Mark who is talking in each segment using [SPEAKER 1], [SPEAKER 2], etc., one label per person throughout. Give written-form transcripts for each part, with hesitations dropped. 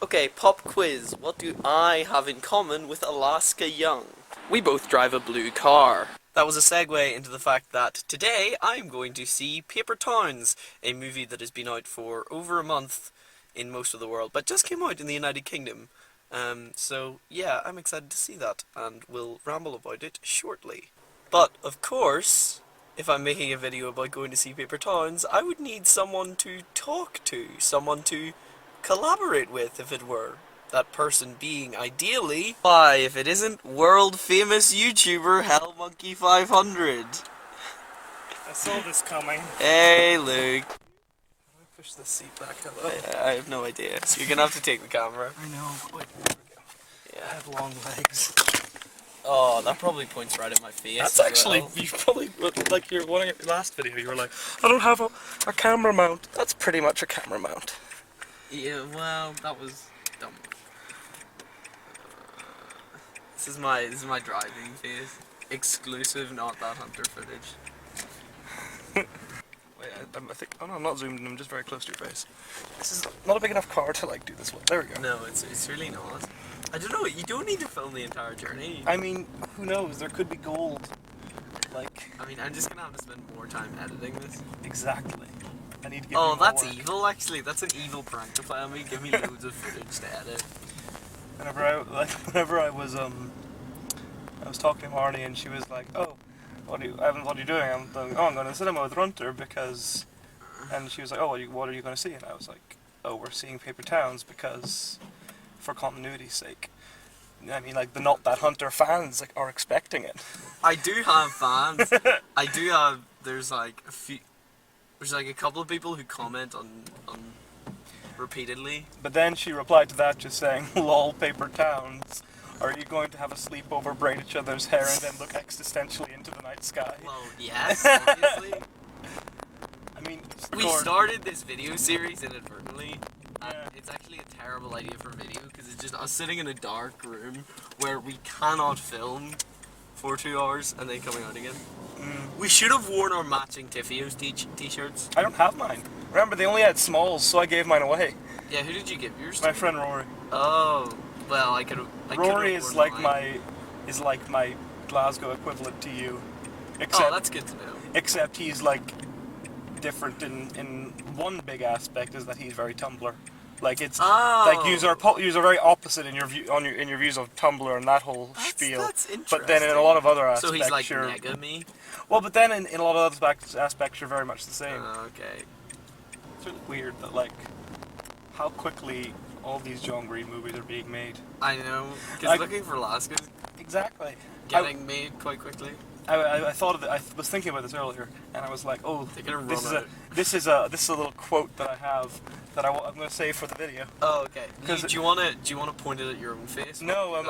[SPEAKER 1] Okay, pop quiz. What do I have in common with Alaska Young? We both drive a blue car. That was a segue into the fact that today I'm going to see Paper Towns, a movie that has been out for over a month in most of the world, but just came out in the United Kingdom. So yeah, I'm excited to see that, and we'll ramble about it shortly. But of course, if I'm making a video about going to see Paper Towns, I would need someone to talk to, someone to collaborate with, if it were. That person being, ideally, why, if it isn't world famous YouTuber HellMonkey500.
[SPEAKER 2] I saw this coming.
[SPEAKER 1] Hey, Luke.
[SPEAKER 2] How do I push this seat back a little?
[SPEAKER 1] I have no idea, so you're gonna have to take the camera.
[SPEAKER 2] I know, but wait, there we go.
[SPEAKER 1] Yeah.
[SPEAKER 2] I have long legs.
[SPEAKER 1] Oh, that probably points right at my face.
[SPEAKER 2] That's actually, you probably, like your one of your last video, you were like, I don't have a camera mount. That's pretty much a camera mount.
[SPEAKER 1] Yeah, well, that was dumb. This is my driving face. Exclusive, not that hunter footage.
[SPEAKER 2] Wait, I think, oh no, I'm not zoomed in, I'm just very close to your face. This is not a big enough car to like do this one. There we go.
[SPEAKER 1] No, it's really not. I don't know, you don't need to film the entire journey.
[SPEAKER 2] I mean, who knows, there could be gold. Like,
[SPEAKER 1] I mean, I'm just gonna have to spend more time editing this.
[SPEAKER 2] exactly. I need to give
[SPEAKER 1] Oh,
[SPEAKER 2] you more
[SPEAKER 1] that's
[SPEAKER 2] work.
[SPEAKER 1] evil, actually. That's an evil prank to play on me. Give me loads of footage to edit.
[SPEAKER 2] Whenever I was talking to Marnie and she was like, "Oh, what are you doing?" I'm going to the cinema with Runter because, and she was like, "Oh, what are you going to see?" And I was like, "Oh, we're seeing Paper Towns because, for continuity's sake." I mean, like the Not That Hunter fans like are expecting it.
[SPEAKER 1] I do have fans. I do have. There's like a few. There's like a couple of people who comment on repeatedly.
[SPEAKER 2] But then she replied to that just saying, "Lol, Paper Towns. Are you going to have a sleepover, braid each other's hair, and then look existentially into the night sky?"
[SPEAKER 1] Well, yes, obviously.
[SPEAKER 2] I mean,
[SPEAKER 1] We started this video series inadvertently, and
[SPEAKER 2] Yeah.
[SPEAKER 1] it's actually a terrible idea for video because it's just us sitting in a dark room where we cannot film for 2 hours and then coming out again. We should have worn our matching Tiffios t-shirts.
[SPEAKER 2] I don't have mine. Remember, they only had smalls, so I gave mine away.
[SPEAKER 1] Yeah, who did you give yours
[SPEAKER 2] My
[SPEAKER 1] to?
[SPEAKER 2] friend Rory.
[SPEAKER 1] Oh, well, I could have.
[SPEAKER 2] Rory is like my Glasgow equivalent to you, except
[SPEAKER 1] Oh, that's good to know.
[SPEAKER 2] except he's like different in one big aspect is that he's very Tumblr. Like it's like yous are very opposite in your view in your views of Tumblr and that whole spiel.
[SPEAKER 1] That's interesting.
[SPEAKER 2] But then in a lot of other aspects,
[SPEAKER 1] So he's like
[SPEAKER 2] you're
[SPEAKER 1] nega me?
[SPEAKER 2] well. But then in a lot of other aspects, you're very much the same.
[SPEAKER 1] Okay.
[SPEAKER 2] It's really weird that like how quickly all these John Green movies are being made.
[SPEAKER 1] I know,
[SPEAKER 2] I-
[SPEAKER 1] because Looking for Alaska's
[SPEAKER 2] Exactly.
[SPEAKER 1] getting made quite quickly.
[SPEAKER 2] I thought of it. I was thinking about this earlier, and I was like, "Oh,
[SPEAKER 1] They're gonna
[SPEAKER 2] this is
[SPEAKER 1] run
[SPEAKER 2] a little quote that I have that I'm going to say for the video."
[SPEAKER 1] Oh, okay.
[SPEAKER 2] Because
[SPEAKER 1] Do you wanna point it at your own face?
[SPEAKER 2] No,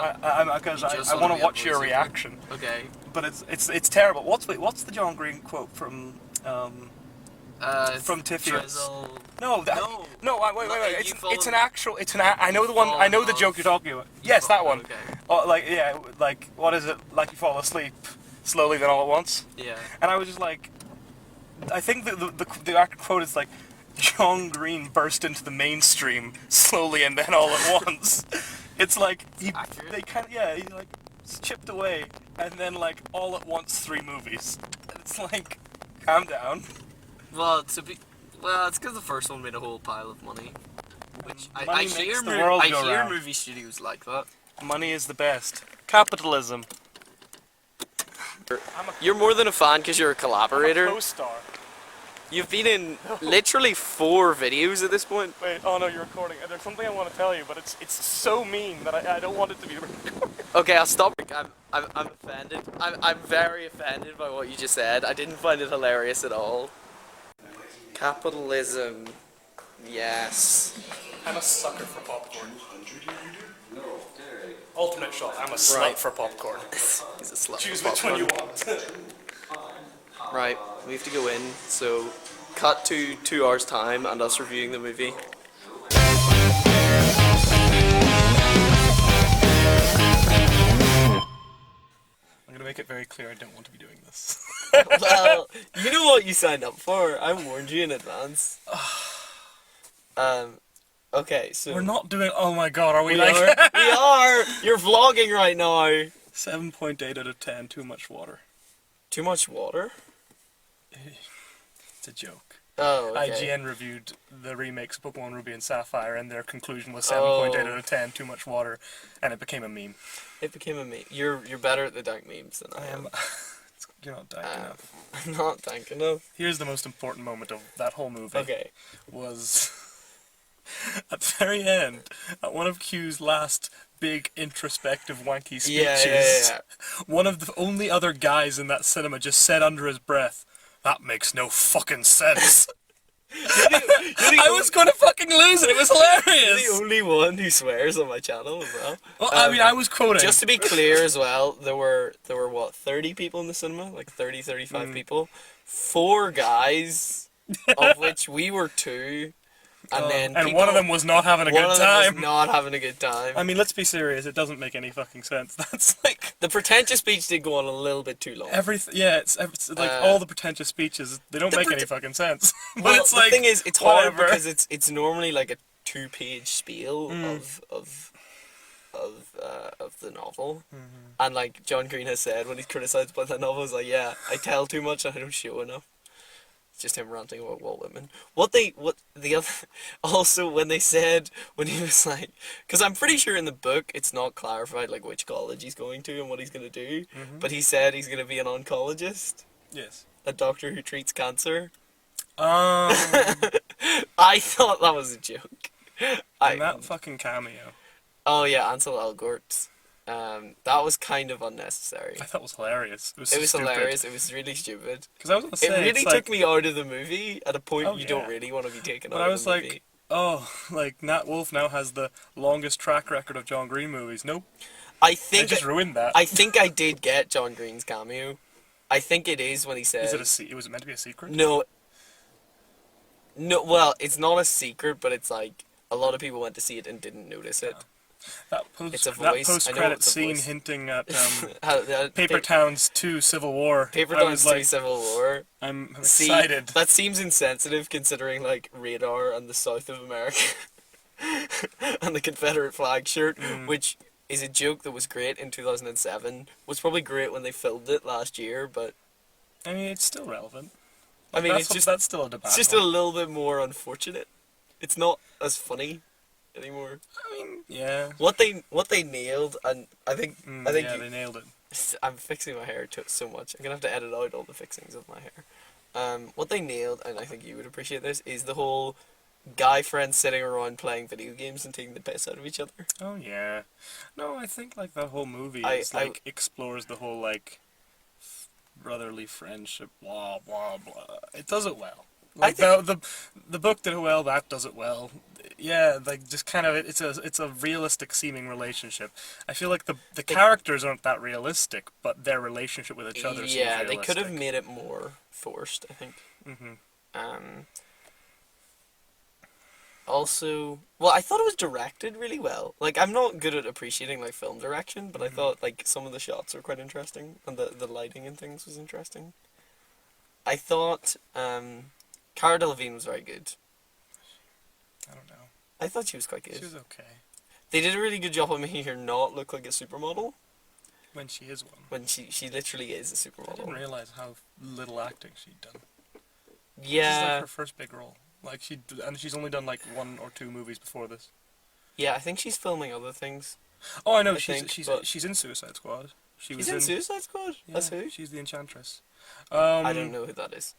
[SPEAKER 2] because
[SPEAKER 1] You just
[SPEAKER 2] I
[SPEAKER 1] wanna
[SPEAKER 2] want
[SPEAKER 1] be
[SPEAKER 2] to watch
[SPEAKER 1] a
[SPEAKER 2] your
[SPEAKER 1] voiceover?
[SPEAKER 2] reaction.
[SPEAKER 1] Okay.
[SPEAKER 2] But it's terrible. What's the John Green quote from Tiffios?
[SPEAKER 1] Drizzle.
[SPEAKER 2] No,
[SPEAKER 1] No.
[SPEAKER 2] wait.
[SPEAKER 1] You
[SPEAKER 2] It's an
[SPEAKER 1] follow-
[SPEAKER 2] actual. I know the one. I know the joke you're talking about. Yes, that one.
[SPEAKER 1] Okay.
[SPEAKER 2] Oh, like what is it? Like you fall asleep slowly, then all at once.
[SPEAKER 1] Yeah.
[SPEAKER 2] And I was just like, I think the actual quote is like, John Green burst into the mainstream slowly and then all at once. It's like
[SPEAKER 1] accurate.
[SPEAKER 2] he like chipped away and then like all at once 3 movies. And it's like, calm down.
[SPEAKER 1] Well, it's because the first one made a whole pile of money. Which I
[SPEAKER 2] Money
[SPEAKER 1] hear,
[SPEAKER 2] makes the world
[SPEAKER 1] I
[SPEAKER 2] go
[SPEAKER 1] hear
[SPEAKER 2] round.
[SPEAKER 1] movie studios like that.
[SPEAKER 2] Money is the best. Capitalism.
[SPEAKER 1] You're more than a fan because you're a collaborator.
[SPEAKER 2] Co-star.
[SPEAKER 1] You've been in literally 4 videos at this point.
[SPEAKER 2] Wait, oh no, you're recording. There's something I want to tell you, but it's so mean that I don't want it to be recorded.
[SPEAKER 1] Okay, I'll stop. I'm offended. I'm very offended by what you just said. I didn't find it hilarious at all. Capitalism. Yes.
[SPEAKER 2] I'm a sucker for popcorn. Ultimate shot. I'm a slut
[SPEAKER 1] Right.
[SPEAKER 2] for popcorn.
[SPEAKER 1] He's a slut.
[SPEAKER 2] Choose
[SPEAKER 1] for
[SPEAKER 2] which one you
[SPEAKER 1] popcorn.
[SPEAKER 2] want.
[SPEAKER 1] Right, we have to go in. So, cut to 2 hours time and us reviewing the movie.
[SPEAKER 2] I'm gonna make it very clear I don't want to be doing this.
[SPEAKER 1] Well, you know what you signed up for. I warned you in advance. Okay, so
[SPEAKER 2] We're not doing. Oh my god, are we,
[SPEAKER 1] we
[SPEAKER 2] like?
[SPEAKER 1] are. We are. You're vlogging right now.
[SPEAKER 2] 7.8 out of 10. Too much water.
[SPEAKER 1] Too much water.
[SPEAKER 2] It's a joke.
[SPEAKER 1] Oh, okay.
[SPEAKER 2] IGN reviewed the remakes of Pokemon Ruby and Sapphire, and their conclusion was 7.8 out of 10. Too much water, and it became a meme.
[SPEAKER 1] It became a meme. You're better at the dank memes than I
[SPEAKER 2] I
[SPEAKER 1] am.
[SPEAKER 2] am. You're not dank enough.
[SPEAKER 1] I'm not dank enough.
[SPEAKER 2] Here's the most important moment of that whole movie.
[SPEAKER 1] Okay.
[SPEAKER 2] Was at the very end, at one of Q's last big introspective wanky speeches,
[SPEAKER 1] Yeah.
[SPEAKER 2] one of the only other guys in that cinema just said under his breath, "That makes no fucking sense." I was gonna fucking lose it. It was
[SPEAKER 1] You're the
[SPEAKER 2] hilarious.
[SPEAKER 1] only one who swears on my channel as well.
[SPEAKER 2] Well, I mean, I was quoting.
[SPEAKER 1] Just to be clear as well, there were what, 30 people in the cinema? Like 30, 35 people. 4 guys, of which we were 2. And then
[SPEAKER 2] and one of them was not having a
[SPEAKER 1] one
[SPEAKER 2] good
[SPEAKER 1] of them was
[SPEAKER 2] time.
[SPEAKER 1] not having a good time.
[SPEAKER 2] I mean, let's be serious. It doesn't make any fucking sense. That's like
[SPEAKER 1] The pretentious speech did go on a little bit too long.
[SPEAKER 2] everything. Yeah, it's like all the pretentious speeches. They don't make any fucking sense. But
[SPEAKER 1] Well,
[SPEAKER 2] it's
[SPEAKER 1] the
[SPEAKER 2] like
[SPEAKER 1] thing is, it's hard
[SPEAKER 2] whatever.
[SPEAKER 1] because it's normally like a 2-page spiel of the novel, and like John Green has said when he's criticised by the novel, he's like, yeah, I tell too much and I don't show enough. It's just him ranting about Walt Whitman. What the other also when they said when he was like, because I'm pretty sure in the book it's not clarified like which college he's going to and what he's gonna do, but he said he's gonna be an oncologist,
[SPEAKER 2] Yes.
[SPEAKER 1] a doctor who treats cancer.
[SPEAKER 2] Um,
[SPEAKER 1] I thought that was a joke.
[SPEAKER 2] and that fucking cameo,
[SPEAKER 1] Oh yeah, Ansel Elgort. That was kind of unnecessary.
[SPEAKER 2] I thought was hilarious. It was,
[SPEAKER 1] It
[SPEAKER 2] so
[SPEAKER 1] was
[SPEAKER 2] stupid.
[SPEAKER 1] hilarious. It was really stupid.
[SPEAKER 2] Because I was gonna
[SPEAKER 1] It
[SPEAKER 2] say,
[SPEAKER 1] really
[SPEAKER 2] it's
[SPEAKER 1] took
[SPEAKER 2] like,
[SPEAKER 1] me out of the movie at a point
[SPEAKER 2] Oh,
[SPEAKER 1] you
[SPEAKER 2] yeah.
[SPEAKER 1] don't really want to be taken
[SPEAKER 2] but
[SPEAKER 1] out
[SPEAKER 2] I
[SPEAKER 1] of
[SPEAKER 2] was
[SPEAKER 1] the movie.
[SPEAKER 2] like, oh, like Nat Wolff now has the longest track record of John Green movies. Nope,
[SPEAKER 1] I
[SPEAKER 2] they
[SPEAKER 1] think
[SPEAKER 2] just ruined that.
[SPEAKER 1] I think I did get John Green's cameo. I think it is when he says.
[SPEAKER 2] Was it meant to be a secret?
[SPEAKER 1] No. No, well, it's not a secret, but it's like a lot of people went to see it and didn't notice it.
[SPEAKER 2] That
[SPEAKER 1] It's a
[SPEAKER 2] that
[SPEAKER 1] voice. I know
[SPEAKER 2] post-credit
[SPEAKER 1] it's a
[SPEAKER 2] scene
[SPEAKER 1] voice.
[SPEAKER 2] hinting at
[SPEAKER 1] Paper
[SPEAKER 2] Paper Towns 2 Civil War. I
[SPEAKER 1] Towns
[SPEAKER 2] was
[SPEAKER 1] 2
[SPEAKER 2] like,
[SPEAKER 1] Civil War.
[SPEAKER 2] I'm
[SPEAKER 1] See,
[SPEAKER 2] excited.
[SPEAKER 1] that seems insensitive considering like Radar and the South of America and the Confederate flag shirt, which is a joke that was great in 2007. Was probably great when they filmed it last year, but
[SPEAKER 2] I mean, it's still relevant.
[SPEAKER 1] I mean,
[SPEAKER 2] That's still a debate.
[SPEAKER 1] it's just a little bit more unfortunate. It's not as funny anymore.
[SPEAKER 2] I mean, yeah.
[SPEAKER 1] What they nailed, and I think
[SPEAKER 2] Yeah, they nailed it.
[SPEAKER 1] I'm fixing my hair so much. I'm gonna have to edit out all the fixings of my hair. What they nailed, and I think you would appreciate this, is the whole guy friends sitting around playing video games and taking the piss out of each other.
[SPEAKER 2] Oh yeah. No, I think like the whole movie explores the whole like brotherly friendship, blah blah blah. It does it well. Like the book did it well. That does it well. Yeah, like just kind of it's a realistic seeming relationship. I feel like the characters aren't that realistic, but their relationship with each other.
[SPEAKER 1] Yeah,
[SPEAKER 2] seems
[SPEAKER 1] they could have
[SPEAKER 2] realistic.
[SPEAKER 1] made it more forced, I think. Also, well, I thought it was directed really well. Like, I'm not good at appreciating like film direction, but I thought like some of the shots were quite interesting, and the lighting and things was interesting. I thought Cara Delevingne was very good.
[SPEAKER 2] I don't know.
[SPEAKER 1] I thought she was quite good.
[SPEAKER 2] She was okay
[SPEAKER 1] They did a really good job of making her not look like a supermodel
[SPEAKER 2] when she is one.
[SPEAKER 1] when she literally is a
[SPEAKER 2] I didn't
[SPEAKER 1] supermodel.
[SPEAKER 2] realize how little acting she'd done. This is like
[SPEAKER 1] Yeah,
[SPEAKER 2] her first big role. Like she's only done like 1 or 2 movies before this.
[SPEAKER 1] yeah. I think she's filming other things.
[SPEAKER 2] Oh, I know.
[SPEAKER 1] I think, but-
[SPEAKER 2] She's in Suicide Squad.
[SPEAKER 1] She's in Suicide Squad.
[SPEAKER 2] Yeah,
[SPEAKER 1] That's who.
[SPEAKER 2] She's the Enchantress.
[SPEAKER 1] I don't know who that is.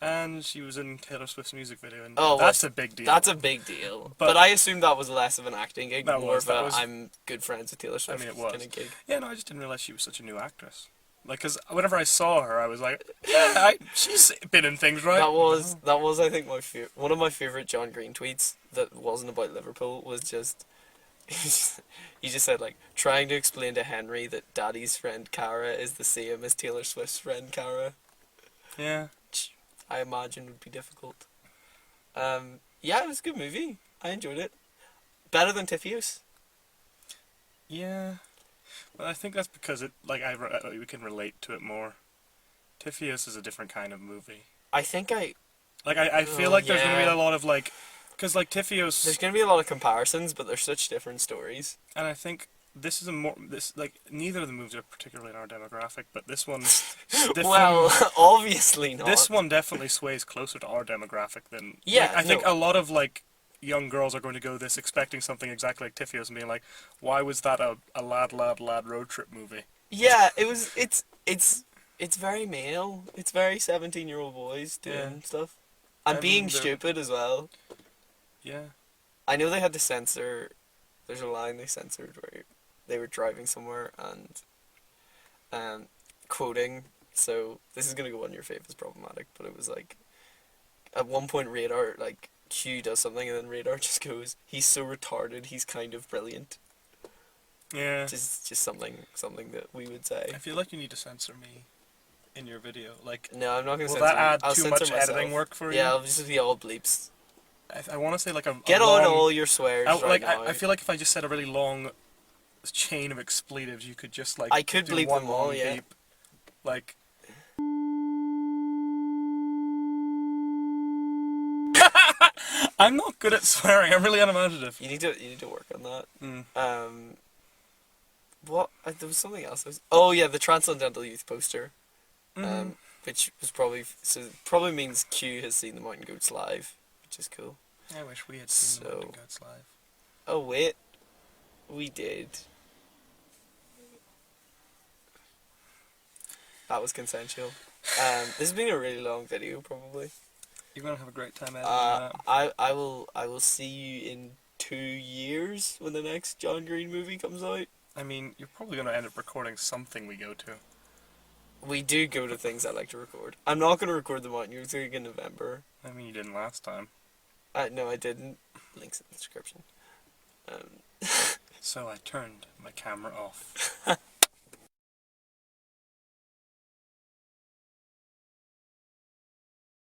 [SPEAKER 2] And she was in Taylor Swift's music video, and
[SPEAKER 1] Oh,
[SPEAKER 2] that's a big deal.
[SPEAKER 1] That's a big deal.
[SPEAKER 2] But-
[SPEAKER 1] But I assumed that was less of an acting gig,
[SPEAKER 2] That
[SPEAKER 1] more
[SPEAKER 2] was-
[SPEAKER 1] of
[SPEAKER 2] that
[SPEAKER 1] a
[SPEAKER 2] was-
[SPEAKER 1] I'm good friends with Taylor Swift
[SPEAKER 2] it was.
[SPEAKER 1] kind of gig.
[SPEAKER 2] Yeah, no, I just didn't realize she was such a new actress. Like, cause whenever I saw her, I was like, yeah, she's been in things, right?
[SPEAKER 1] That was I think one of my favorite John Green tweets that wasn't about Liverpool was just he just said like trying to explain to Henry that Daddy's friend Cara is the same as Taylor Swift's friend Cara.
[SPEAKER 2] Yeah.
[SPEAKER 1] I imagine would be difficult. Yeah, it was a good movie. I enjoyed it. Better than Tiffy's.
[SPEAKER 2] Yeah. Well, I think that's because we can relate to it more. Tiffy's is a different kind of movie.
[SPEAKER 1] I think I
[SPEAKER 2] Like, I feel
[SPEAKER 1] Oh,
[SPEAKER 2] like there's going to be
[SPEAKER 1] yeah.
[SPEAKER 2] a lot of, like, Because like
[SPEAKER 1] There's
[SPEAKER 2] Tiffio's,
[SPEAKER 1] going to be a lot of comparisons, but they're such different stories.
[SPEAKER 2] and I think this is neither of the movies are particularly in our demographic, but this one,
[SPEAKER 1] Well, obviously not.
[SPEAKER 2] this one definitely sways closer to our demographic than.
[SPEAKER 1] Yeah,
[SPEAKER 2] like, I think
[SPEAKER 1] no.
[SPEAKER 2] a lot of like young girls are going to go this expecting something exactly like Tiffio's and being like, why was that a lad road trip movie?
[SPEAKER 1] Yeah, it's very male. It's very 17-year-old boys doing
[SPEAKER 2] Yeah.
[SPEAKER 1] stuff. And
[SPEAKER 2] I
[SPEAKER 1] being
[SPEAKER 2] mean,
[SPEAKER 1] stupid as well.
[SPEAKER 2] Yeah.
[SPEAKER 1] I know they had to censor. There's a line they censored where they were driving somewhere and quoting. So this is gonna go on your fave as problematic, but it was like at one point Radar like Q does something and then Radar just goes, "He's so retarded. He's kind of brilliant."
[SPEAKER 2] Yeah.
[SPEAKER 1] Just something that we would say.
[SPEAKER 2] I feel like you need to censor me in your video. Like,
[SPEAKER 1] No, I'm not gonna
[SPEAKER 2] will
[SPEAKER 1] censor
[SPEAKER 2] that
[SPEAKER 1] you.
[SPEAKER 2] add
[SPEAKER 1] I'll
[SPEAKER 2] too
[SPEAKER 1] censor
[SPEAKER 2] much
[SPEAKER 1] myself.
[SPEAKER 2] editing work for you?
[SPEAKER 1] Yeah, I'll just be all bleeps.
[SPEAKER 2] I want to say like a
[SPEAKER 1] Get
[SPEAKER 2] long,
[SPEAKER 1] on all your swears right now.
[SPEAKER 2] I feel like if I just said a really long chain of expletives, you could just like
[SPEAKER 1] I could
[SPEAKER 2] do
[SPEAKER 1] bleep
[SPEAKER 2] one
[SPEAKER 1] them all,
[SPEAKER 2] long
[SPEAKER 1] yeah.
[SPEAKER 2] beep. Like. I'm not good at swearing. I'm really unimaginative.
[SPEAKER 1] You need to work on that.
[SPEAKER 2] Mm.
[SPEAKER 1] What? There was something else. Oh yeah, the Transcendental Youth poster.
[SPEAKER 2] Mm.
[SPEAKER 1] Which was probably means Q has seen the Mountain Goats live, which is cool.
[SPEAKER 2] I wish we had seen the Mountain Goats live.
[SPEAKER 1] Oh wait, we did. That was consensual. This has been a really long video, probably.
[SPEAKER 2] You're gonna have a great time editing that.
[SPEAKER 1] I will see you in 2 years when the next John Green movie comes out.
[SPEAKER 2] I mean, you're probably gonna end up recording something we go to.
[SPEAKER 1] We do go to things I like to record. I'm not gonna record the Mountain Goats in November.
[SPEAKER 2] I mean, you didn't last time.
[SPEAKER 1] No, I didn't. Links in the description.
[SPEAKER 2] So I turned my camera off.